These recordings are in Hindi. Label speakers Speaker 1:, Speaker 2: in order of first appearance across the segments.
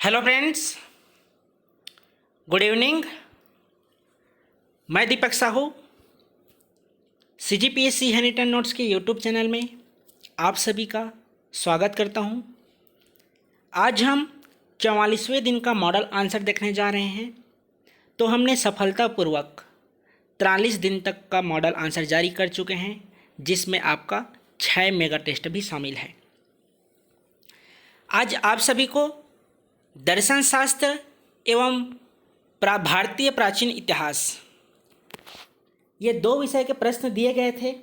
Speaker 1: Hello friends, good evening. मैं Deepak Sahu CGPSC handwritten notes के यूट्यूब चैनल में आप सभी का स्वागत करता हूं। आज हम 44वें दिन का मॉडल आंसर देखने जा रहे हैं। तो हमने सफलतापूर्वक 43 दिन तक का मॉडल आंसर जारी कर चुके हैं, जिसमें आपका 6 मेगा टेस्ट भी शामिल है। आज आप सभी को दर्शन शास्त्र एवं भारतीय प्राचीन इतिहास, ये दो विषय के प्रश्न दिए गए थे।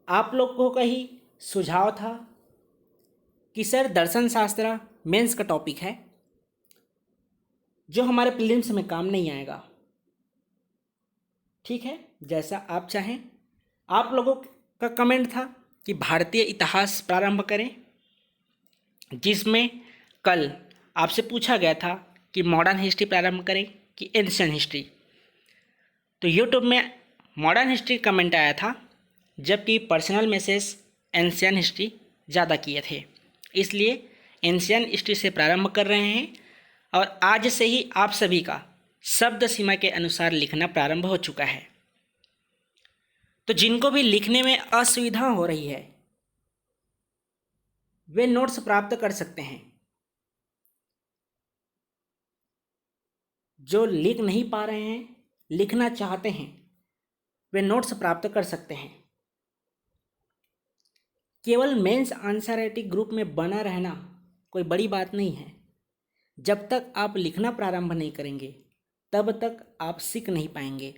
Speaker 1: आप लोगों का ही सुझाव था कि सर दर्शन शास्त्र मेंस का टॉपिक है जो हमारे प्रीलिम्स में काम नहीं आएगा। ठीक है, जैसा आप चाहें। आप लोगों का कमेंट था कि भारतीय इतिहास प्रारंभ करें, जिसमें कल आपसे पूछा गया था कि मॉडर्न हिस्ट्री प्रारंभ करें कि एंशिएंट हिस्ट्री। तो यूट्यूब में मॉडर्न हिस्ट्री कमेंट आया था, जबकि पर्सनल मैसेज एंशिएंट हिस्ट्री ज़्यादा किए थे। इसलिए एंशिएंट हिस्ट्री से प्रारंभ कर रहे हैं और आज से ही आप सभी का शब्द सीमा के अनुसार लिखना प्रारंभ हो चुका है। तो जिनको भी लिखने में असुविधा हो रही है वे नोट्स प्राप्त कर सकते हैं। जो लिख नहीं पा रहे हैं, लिखना चाहते हैं, वे नोट्स प्राप्त कर सकते हैं। केवल मेंस आंसर राइटिंग ग्रुप में बना रहना कोई बड़ी बात नहीं है। जब तक आप लिखना प्रारंभ नहीं करेंगे तब तक आप सीख नहीं पाएंगे।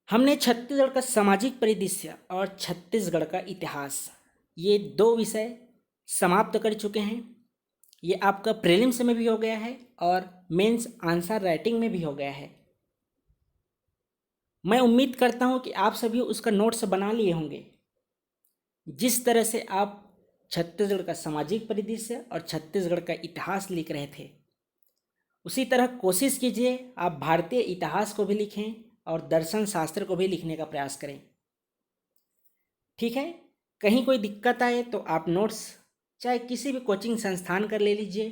Speaker 1: हमने छत्तीसगढ़ का सामाजिक परिदृश्य और छत्तीसगढ़ का इतिहास, ये दो विषय समाप्त कर चुके हैं। ये आपका प्रीलिम्स में भी हो गया है और मेंस आंसर राइटिंग में भी हो गया है। मैं उम्मीद करता हूं कि आप सभी उसका नोट्स बना लिए होंगे। जिस तरह से आप छत्तीसगढ़ का सामाजिक परिदृश्य और छत्तीसगढ़ का इतिहास लिख रहे थे, उसी तरह कोशिश कीजिए आप भारतीय इतिहास को भी लिखें और दर्शन शास्त्र को भी लिखने का प्रयास करें। ठीक है, कहीं कोई दिक्कत आए तो आप नोट्स चाहे किसी भी कोचिंग संस्थान का ले लीजिए,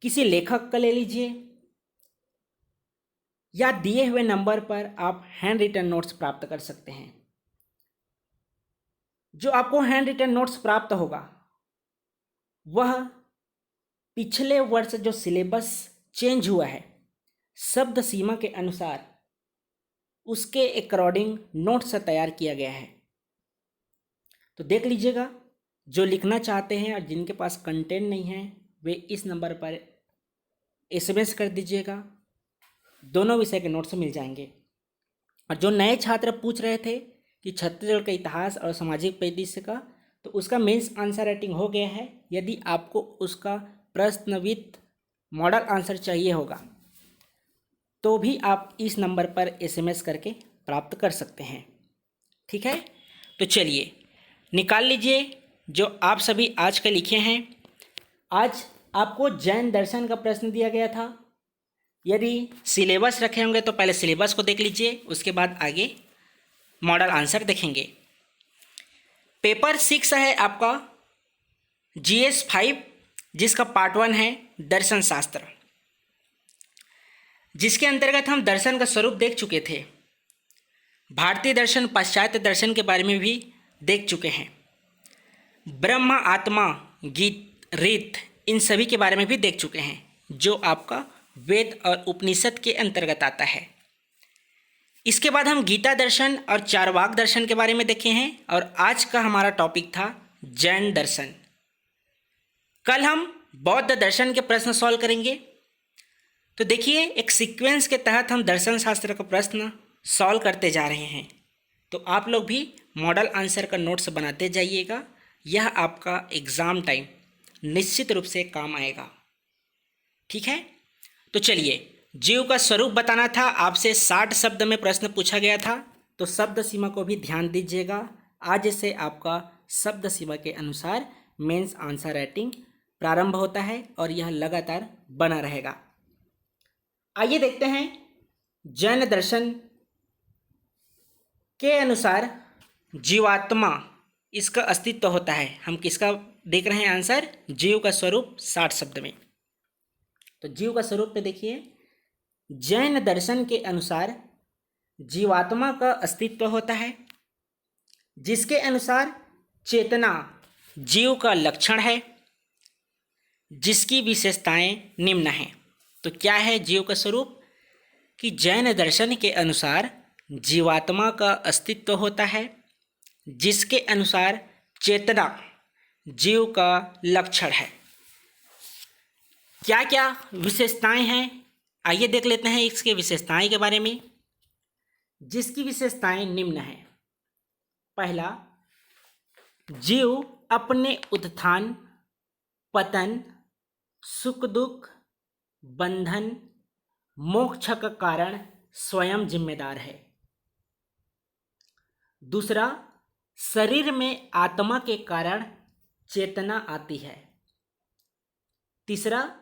Speaker 1: किसी लेखक का ले लीजिए, या दिए हुए नंबर पर आप हैंड रिटन नोट्स प्राप्त कर सकते हैं। जो आपको हैंड रिटन नोट्स प्राप्त होगा वह पिछले वर्ष जो सिलेबस चेंज हुआ है शब्द सीमा के अनुसार, उसके अकॉर्डिंग नोट्स तैयार किया गया है। तो देख लीजिएगा। जो लिखना चाहते हैं और जिनके पास कंटेंट नहीं है वे इस नंबर पर SMS कर दीजिएगा। दोनों विषय के नोट्स मिल जाएंगे। और जो नए छात्र पूछ रहे थे कि छत्तीसगढ़ का इतिहास और सामाजिक परिदृश्य का, तो उसका मेंस आंसर राइटिंग हो गया है। यदि आपको उसका प्रश्नविद मॉडल आंसर चाहिए होगा तो भी आप इस नंबर पर SMS करके प्राप्त कर सकते हैं। ठीक है, तो चलिए निकाल लीजिए जो आप सभी आज के लिखे हैं। आज आपको जैन दर्शन का प्रश्न दिया गया था। यदि सिलेबस रखे होंगे तो पहले सिलेबस को देख लीजिए, उसके बाद आगे मॉडल आंसर देखेंगे। पेपर 6 है आपका GS 5, जिसका पार्ट 1 है दर्शन शास्त्र, जिसके अंतर्गत हम दर्शन का स्वरूप देख चुके थे। भारतीय दर्शन, पाश्चात्य दर्शन के बारे में भी देख चुके हैं। ब्रह्म, आत्मा, गीत, रीत, इन सभी के बारे में भी देख चुके हैं, जो आपका वेद और उपनिषद के अंतर्गत आता है। इसके बाद हम गीता दर्शन और चारवाक दर्शन के बारे में देखे हैं और आज का हमारा टॉपिक था जैन दर्शन। कल हम बौद्ध दर्शन के प्रश्न सॉल्व करेंगे। तो देखिए, एक सीक्वेंस के तहत हम दर्शन शास्त्र का प्रश्न सॉल्व करते जा रहे हैं। तो आप लोग भी मॉडल आंसर का नोट्स बनाते जाइएगा। यह आपका एग्ज़ाम टाइम निश्चित रूप से काम आएगा। ठीक है, तो चलिए, जीव का स्वरूप बताना था। आपसे 60 शब्द में प्रश्न पूछा गया था, तो शब्द सीमा को भी ध्यान दीजिएगा। आज से आपका शब्द सीमा के अनुसार मेंस आंसर राइटिंग प्रारंभ होता है और यह लगातार बना रहेगा। आइए देखते हैं जैन दर्शन के अनुसार जीवात्मा इसका अस्तित्व होता है। हम किसका देख रहे हैं आंसर? जीव का स्वरूप 60 शब्द में। तो जीव का स्वरूप पे देखिए, जैन दर्शन के अनुसार जीवात्मा का अस्तित्व होता है, जिसके अनुसार चेतना जीव का लक्षण है, जिसकी विशेषताएं निम्न हैं। तो क्या है जीव का स्वरूप? कि जैन दर्शन के अनुसार जीवात्मा का अस्तित्व होता है, जिसके अनुसार चेतना जीव का लक्षण है। क्या क्या विशेषताएं हैं, आइए देख लेते हैं इसके विशेषताएं के बारे में। जिसकी विशेषताएं निम्न हैं। पहला, जीव अपने उत्थान, पतन, सुख दुख, बंधन, मोक्ष का कारण स्वयं जिम्मेदार है। दूसरा, शरीर में आत्मा के कारण चेतना आती है। तीसरा,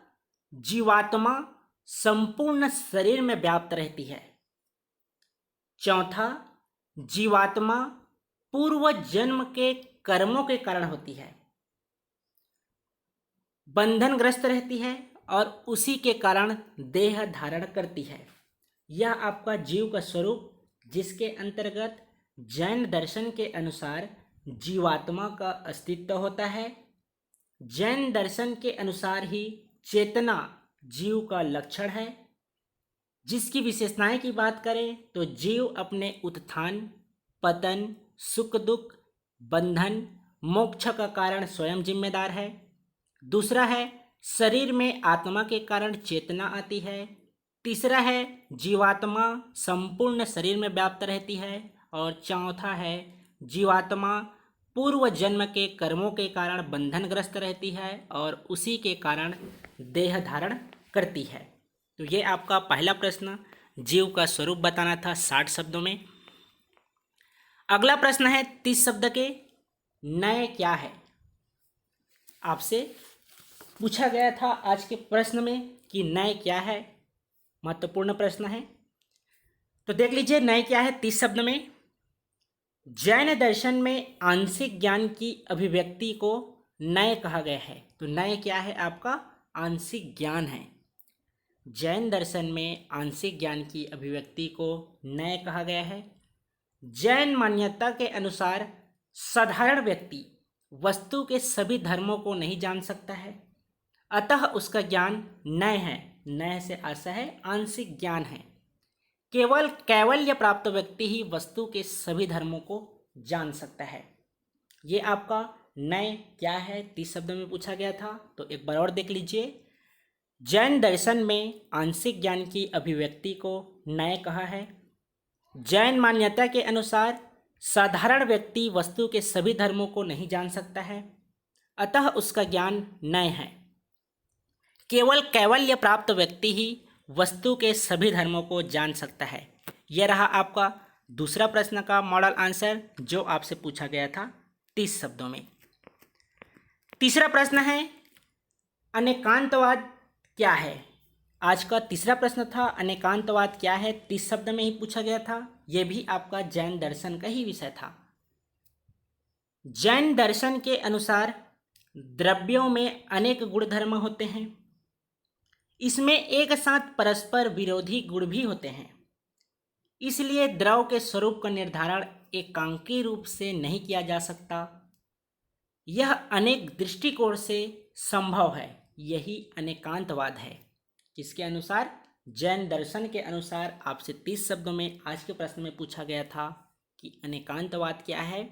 Speaker 1: जीवात्मा संपूर्ण शरीर में व्याप्त रहती है। चौथा, जीवात्मा पूर्व जन्म के कर्मों के कारण होती है, बंधनग्रस्त रहती है और उसी के कारण देह धारण करती है। यह आपका जीव का स्वरूप, जिसके अंतर्गत जैन दर्शन के अनुसार जीवात्मा का अस्तित्व होता है। जैन दर्शन के अनुसार ही चेतना जीव का लक्षण है। जिसकी विशेषताएं की बात करें तो जीव अपने उत्थान, पतन, सुख दुख, बंधन, मोक्ष का कारण स्वयं जिम्मेदार है। दूसरा है, शरीर में आत्मा के कारण चेतना आती है। तीसरा है, जीवात्मा संपूर्ण शरीर में व्याप्त रहती है। और चौथा है, जीवात्मा पूर्व जन्म के कर्मों के कारण बंधनग्रस्त रहती है और उसी के कारण देह धारण करती है। तो ये आपका पहला प्रश्न जीव का स्वरूप बताना था 60 शब्दों में। अगला प्रश्न है 30 शब्द के, नए क्या है? आपसे पूछा गया था आज के प्रश्न में कि नए क्या है, महत्वपूर्ण प्रश्न है। तो देख लीजिए नए क्या है 30 शब्द में। जैन दर्शन में आंशिक ज्ञान की अभिव्यक्ति को नए कहा गया है। तो नए क्या है आपका? आंशिक ज्ञान है। जैन दर्शन में आंशिक ज्ञान की अभिव्यक्ति को नए कहा गया है। जैन मान्यता के अनुसार साधारण व्यक्ति वस्तु के सभी धर्मों को नहीं जान सकता है, अतः उसका ज्ञान नए है। नए से आशा है आंशिक ज्ञान है। केवल कैवल्य प्राप्त व्यक्ति ही वस्तु के सभी धर्मों को जान सकता है। ये आपका नए क्या है 30 शब्द में पूछा गया था। तो एक बार और देख लीजिए, जैन दर्शन में आंशिक ज्ञान की अभिव्यक्ति को नए कहा है। जैन मान्यता के अनुसार साधारण व्यक्ति वस्तु के सभी धर्मों को नहीं जान सकता है, अतः उसका ज्ञान नए है। केवल कैवल्य प्राप्त व्यक्ति ही वस्तु के सभी धर्मों को जान सकता है। यह रहा आपका दूसरा प्रश्न का मॉडल आंसर, जो आपसे पूछा गया था 30 शब्दों में। तीसरा प्रश्न है, अनेकांतवाद क्या है? आज का तीसरा प्रश्न था अनेकांतवाद क्या है, 30 शब्द में ही पूछा गया था। यह भी आपका जैन दर्शन का ही विषय था। जैन दर्शन के अनुसार द्रव्यों में अनेक गुणधर्म होते हैं। इसमें एक साथ परस्पर विरोधी गुण भी होते हैं। इसलिए द्रव के स्वरूप का निर्धारण एकांकी रूप से नहीं किया जा सकता। यह अनेक दृष्टिकोण से संभव है। यही अनेकांतवाद है। किसके अनुसार? जैन दर्शन के अनुसार आपसे 30 शब्दों में आज के प्रश्न में पूछा गया था कि अनेकांतवाद क्या है।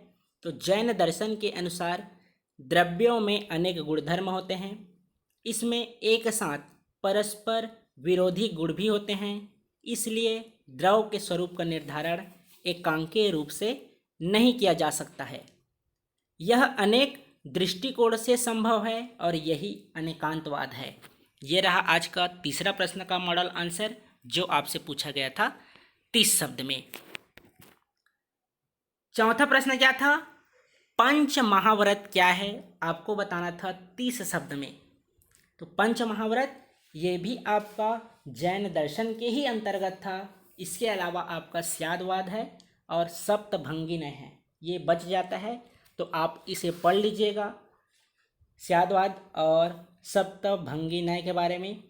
Speaker 1: तो जैन दर्शन के अनुसार द्रव्यों में अनेक गुणधर्म होते हैं। इसमें एक साथ परस्पर विरोधी गुण भी होते हैं। इसलिए द्रव के स्वरूप का निर्धारण एकांकीय रूप से नहीं किया जा सकता है। यह अनेक दृष्टिकोण से संभव है और यही अनेकांतवाद है। ये रहा आज का तीसरा प्रश्न का मॉडल आंसर, जो आपसे पूछा गया था 30 शब्द में। चौथा प्रश्न क्या था? पंच महाव्रत क्या है? आपको बताना था 30 शब्द में। तो पंच महाव्रत ये भी आपका जैन दर्शन के ही अंतर्गत था। इसके अलावा आपका स्यादवाद है और सप्तभंगी नय है, ये बच जाता है। तो आप इसे पढ़ लीजिएगा, स्यादवाद और सप्तभंगी न्याय के बारे में।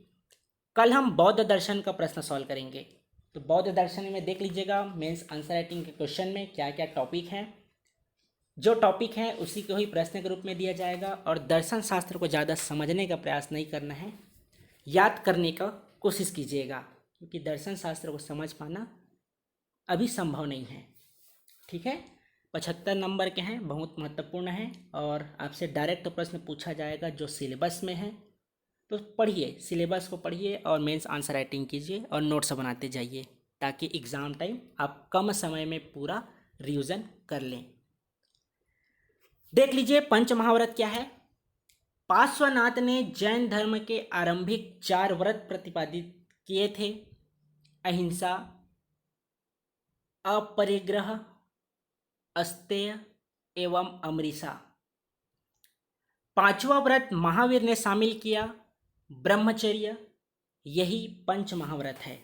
Speaker 1: कल हम बौद्ध दर्शन का प्रश्न सॉल्व करेंगे। तो बौद्ध दर्शन में देख लीजिएगा मेंस आंसर राइटिंग के क्वेश्चन में क्या क्या टॉपिक हैं। जो टॉपिक है उसी को ही प्रश्न के रूप में दिया जाएगा, और दर्शन शास्त्र को ज़्यादा समझने का प्रयास नहीं करना है, याद करने का कोशिश कीजिएगा, क्योंकि दर्शन शास्त्र को समझ पाना अभी संभव नहीं है। ठीक है, 75 नंबर के हैं, बहुत महत्वपूर्ण है, और आपसे डायरेक्ट प्रश्न पूछा जाएगा जो सिलेबस में है। तो पढ़िए, सिलेबस को पढ़िए और मेंस आंसर राइटिंग कीजिए और नोट्स बनाते जाइए, ताकि एग्ज़ाम टाइम आप कम समय में पूरा रिवीजन कर लें। देख लीजिए पंच महाव्रत क्या है। पार्श्वनाथ ने जैन धर्म के आरंभिक 4 व्रत प्रतिपादित किए थे: अहिंसा, अपरिग्रह, अस्तेय एवं अमृषा। 5वां व्रत महावीर ने शामिल किया, ब्रह्मचर्य। यही पंच महाव्रत है।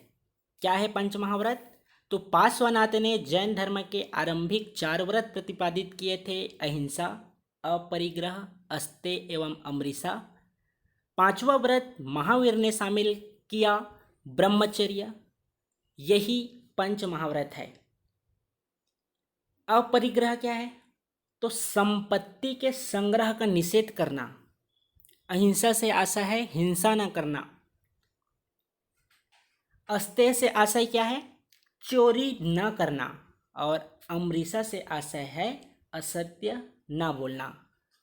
Speaker 1: क्या है पंच महाव्रत? तो पार्श्वनाथ ने जैन धर्म के आरंभिक 4 व्रत प्रतिपादित किए थे: अहिंसा, अपरिग्रह, अस्तेय एवं अमृषा। 5वां व्रत महावीर ने शामिल किया, ब्रह्मचर्य। यही पंच महाव्रत है। अपरिग्रह क्या है? तो संपत्ति के संग्रह का निषेध करना। अहिंसा से आशय है हिंसा न करना। अस्तेय से आशय क्या है? चोरी न करना। और अमृषा से आशय है असत्य न बोलना।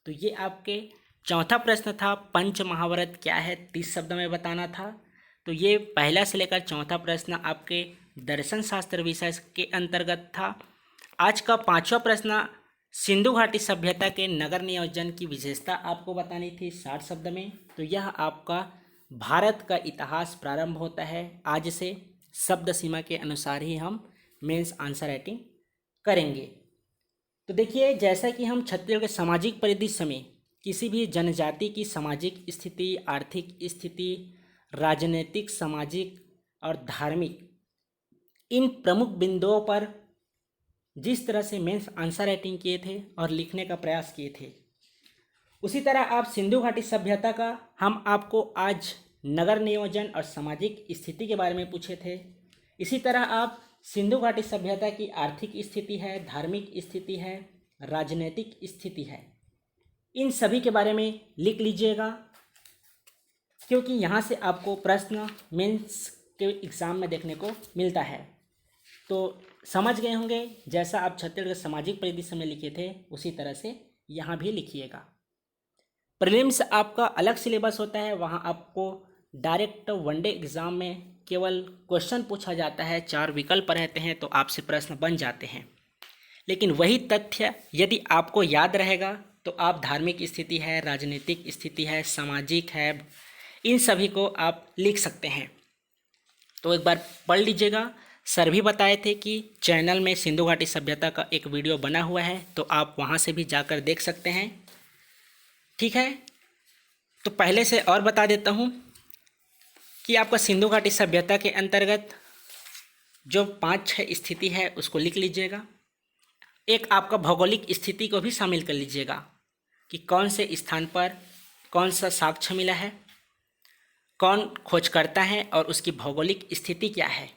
Speaker 1: तो ये आपके चौथा प्रश्न था, पंच महाव्रत क्या है 30 शब्द में बताना था। तो ये पहला से लेकर चौथा प्रश्न आपके दर्शन शास्त्र विषय के अंतर्गत था। आज का 5वां प्रश्न सिंधु घाटी सभ्यता के नगर नियोजन की विशेषता आपको बतानी थी 60 शब्द में। तो यह आपका भारत का इतिहास प्रारंभ होता है आज से, शब्द सीमा के अनुसार ही हम मेंस आंसर राइटिंग करेंगे। तो देखिए, जैसा कि हम छत्तीसगढ़ के सामाजिक परिदृश्य में किसी भी जनजाति की सामाजिक स्थिति, आर्थिक स्थिति, राजनीतिक, सामाजिक और धार्मिक, इन प्रमुख बिंदुओं पर जिस तरह से मेंस आंसर राइटिंग किए थे और लिखने का प्रयास किए थे, उसी तरह आप सिंधु घाटी सभ्यता का हम आपको आज नगर नियोजन और सामाजिक स्थिति के बारे में पूछे थे। इसी तरह आप सिंधु घाटी सभ्यता की आर्थिक स्थिति है, धार्मिक स्थिति है, राजनीतिक स्थिति है, इन सभी के बारे में लिख लीजिएगा, क्योंकि यहाँ से आपको प्रश्न मेंस के एग्ज़ाम में देखने को मिलता है। तो समझ गए होंगे, जैसा आप छत्तीसगढ़ के सामाजिक परिदृश्य में लिखे थे उसी तरह से यहाँ भी लिखिएगा। प्रीलिम्स आपका अलग सिलेबस होता है, वहाँ आपको डायरेक्ट वनडे एग्ज़ाम में केवल क्वेश्चन पूछा जाता है, 4 विकल्प रहते हैं, तो आपसे प्रश्न बन जाते हैं। लेकिन वही तथ्य यदि आपको याद रहेगा तो आप धार्मिक स्थिति है, राजनीतिक स्थिति है, सामाजिक है, इन सभी को आप लिख सकते हैं। तो एक बार पढ़ लीजिएगा। सर भी बताए थे कि चैनल में सिंधु घाटी सभ्यता का एक वीडियो बना हुआ है, तो आप वहाँ से भी जाकर देख सकते हैं। ठीक है, तो पहले से और बता देता हूँ कि आपका सिंधु घाटी सभ्यता के अंतर्गत जो 5-6 स्थिति है उसको लिख लीजिएगा। एक आपका भौगोलिक स्थिति को भी शामिल कर लीजिएगा कि कौन से स्थान पर कौन सा साक्ष्य मिला है, कौन खोज करता है और उसकी भौगोलिक स्थिति क्या है।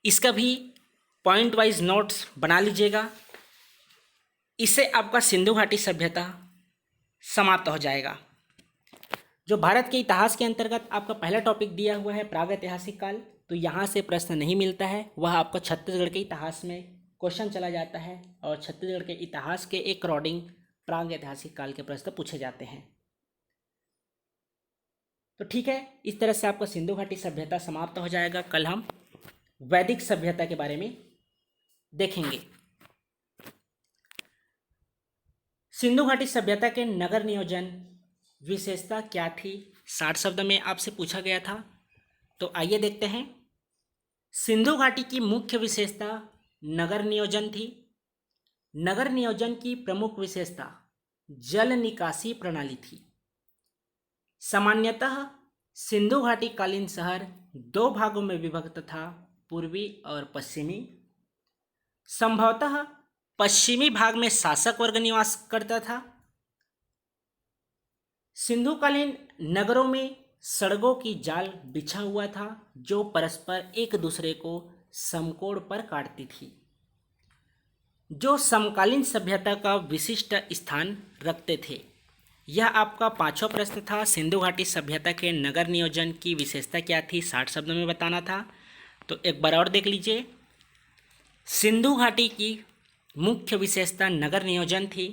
Speaker 1: इसका भी पॉइंट वाइज नोट्स बना लीजिएगा। इससे आपका सिंधु घाटी सभ्यता समाप्त हो जाएगा। जो भारत के इतिहास के अंतर्गत आपका पहला टॉपिक दिया हुआ है प्रागैतिहासिक काल, तो यहाँ से प्रश्न नहीं मिलता है, वह आपका छत्तीसगढ़ के इतिहास में क्वेश्चन चला जाता है और छत्तीसगढ़ के इतिहास के अकॉर्डिंग प्रागैतिहासिक काल के प्रश्न पूछे जाते हैं। तो ठीक है, इस तरह से आपका सिंधु घाटी सभ्यता समाप्त हो जाएगा। कल हम वैदिक सभ्यता के बारे में देखेंगे। सिंधु घाटी सभ्यता के नगर नियोजन विशेषता क्या थी, 60 शब्द में आपसे पूछा गया था। तो आइए देखते हैं। सिंधु घाटी की मुख्य विशेषता नगर नियोजन थी। नगर नियोजन की प्रमुख विशेषता जल निकासी प्रणाली थी। सामान्यतः सिंधु घाटी कालीन शहर 2 भागों में विभक्त था, पूर्वी और पश्चिमी। संभवतः पश्चिमी भाग में शासक वर्ग निवास करता था। सिंधुकालीन नगरों में सड़कों की जाल बिछा हुआ था जो परस्पर एक दूसरे को समकोण पर काटती थी, जो समकालीन सभ्यता का विशिष्ट स्थान रखते थे। यह आपका पांचवा प्रश्न था। सिंधु घाटी सभ्यता के नगर नियोजन की विशेषता क्या थी, 60 शब्दों में बताना था। तो एक बार और देख लीजिए। सिंधु घाटी की मुख्य विशेषता नगर नियोजन थी।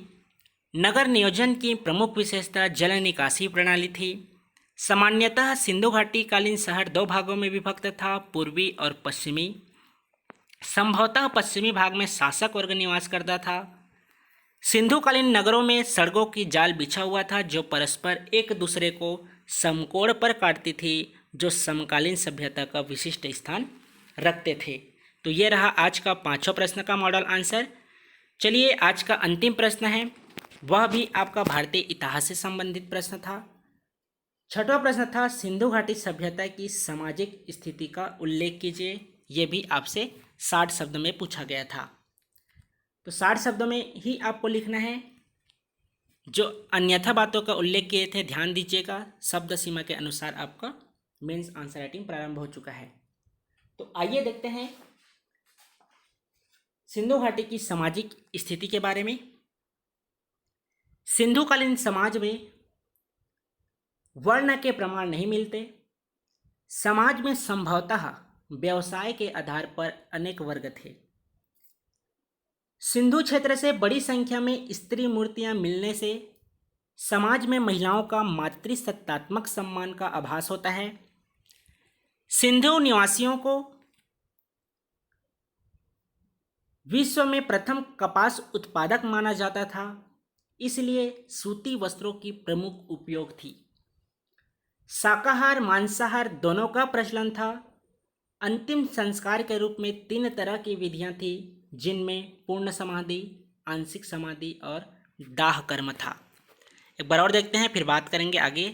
Speaker 1: नगर नियोजन की प्रमुख विशेषता जल निकासी प्रणाली थी। सामान्यतः सिंधु घाटी कालीन शहर दो भागों में विभक्त था, पूर्वी और पश्चिमी। संभवतः पश्चिमी भाग में शासक वर्ग निवास करता था। सिंधुकालीन नगरों में सड़कों की जाल बिछा हुआ था जो परस्पर एक दूसरे को समकोण पर काटती थी, जो समकालीन सभ्यता का विशिष्ट स्थान रखते थे। तो ये रहा आज का पांचवा प्रश्न का मॉडल आंसर। चलिए आज का अंतिम प्रश्न है, वह भी आपका भारतीय इतिहास से संबंधित प्रश्न था। छठवां प्रश्न था सिंधु घाटी सभ्यता की सामाजिक स्थिति का उल्लेख कीजिए। ये भी आपसे 60 शब्द में पूछा गया था। तो 60 शब्दों में ही आपको लिखना है। जो अन्यथा बातों का उल्लेख किए थे ध्यान दीजिएगा। शब्द सीमा के अनुसार आपका मेंस आंसर राइटिंग प्रारंभ हो चुका है। तो आइए देखते हैं सिंधु घाटी की सामाजिक स्थिति के बारे में। सिंधुकालीन समाज में वर्ण के प्रमाण नहीं मिलते। समाज में संभवतः व्यवसाय के आधार पर अनेक वर्ग थे। सिंधु क्षेत्र से बड़ी संख्या में स्त्री मूर्तियां मिलने से समाज में महिलाओं का मातृसत्तात्मक सम्मान का आभास होता है। सिंधु निवासियों को विश्व में प्रथम कपास उत्पादक माना जाता था, इसलिए सूती वस्त्रों की प्रमुख उपयोग थी। शाकाहार मांसाहार दोनों का प्रचलन था। अंतिम संस्कार के रूप में 3 तरह की विधियां थी, जिनमें पूर्ण समाधि, आंशिक समाधि और दाह कर्म था। एक बार और देखते हैं, फिर बात करेंगे आगे।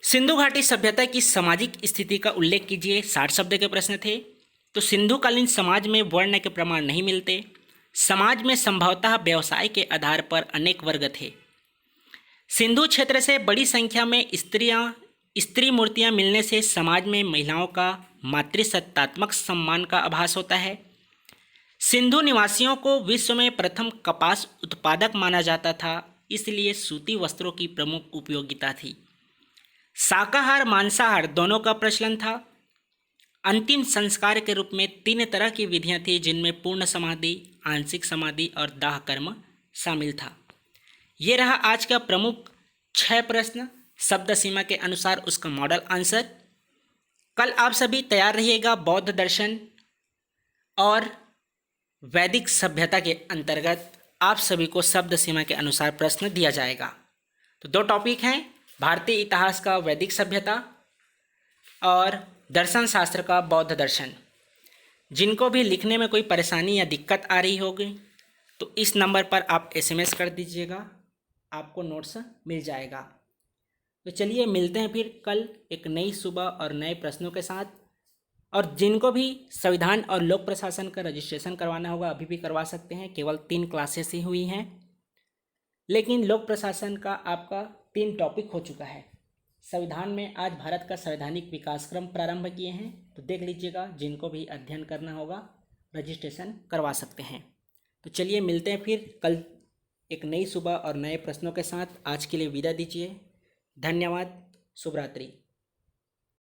Speaker 1: सिंधु घाटी सभ्यता की सामाजिक स्थिति का उल्लेख कीजिए। 60 शब्द के प्रश्न थे। तो सिंधुकालीन समाज में वर्ण के प्रमाण नहीं मिलते। समाज में संभवतः व्यवसाय के आधार पर अनेक वर्ग थे। सिंधु क्षेत्र से बड़ी संख्या में स्त्री मूर्तियां मिलने से समाज में महिलाओं का मातृसत्तात्मक सम्मान का आभास होता है। सिंधु निवासियों को विश्व में प्रथम कपास उत्पादक माना जाता था, इसलिए सूती वस्त्रों की प्रमुख उपयोगिता थी। शाकाहार मांसाहार दोनों का प्रचलन था। अंतिम संस्कार के रूप में 3 तरह की विधियां थी, जिनमें पूर्ण समाधि, आंशिक समाधि और दाह कर्म शामिल था। ये रहा आज का प्रमुख 6 प्रश्न शब्द सीमा के अनुसार उसका मॉडल आंसर। कल आप सभी तैयार रहिएगा। बौद्ध दर्शन और वैदिक सभ्यता के अंतर्गत आप सभी को शब्द सीमा के अनुसार प्रश्न दिया जाएगा। तो 2 टॉपिक हैं, भारतीय इतिहास का वैदिक सभ्यता और दर्शन शास्त्र का बौद्ध दर्शन। जिनको भी लिखने में कोई परेशानी या दिक्कत आ रही होगी तो इस नंबर पर आप SMS कर दीजिएगा, आपको नोट्स मिल जाएगा। तो चलिए मिलते हैं फिर कल एक नई सुबह और नए प्रश्नों के साथ। और जिनको भी संविधान और लोक प्रशासन का रजिस्ट्रेशन करवाना होगा अभी भी करवा सकते हैं। केवल 3 क्लासेस ही हुई हैं, लेकिन लोक प्रशासन का आपका 3 टॉपिक हो चुका है। संविधान में आज भारत का संवैधानिक विकासक्रम प्रारंभ किए हैं, तो देख लीजिएगा। जिनको भी अध्ययन करना होगा रजिस्ट्रेशन करवा सकते हैं। तो चलिए मिलते हैं फिर कल एक नई सुबह और नए प्रश्नों के साथ। आज के लिए विदा दीजिए। धन्यवाद। शुभ रात्रि।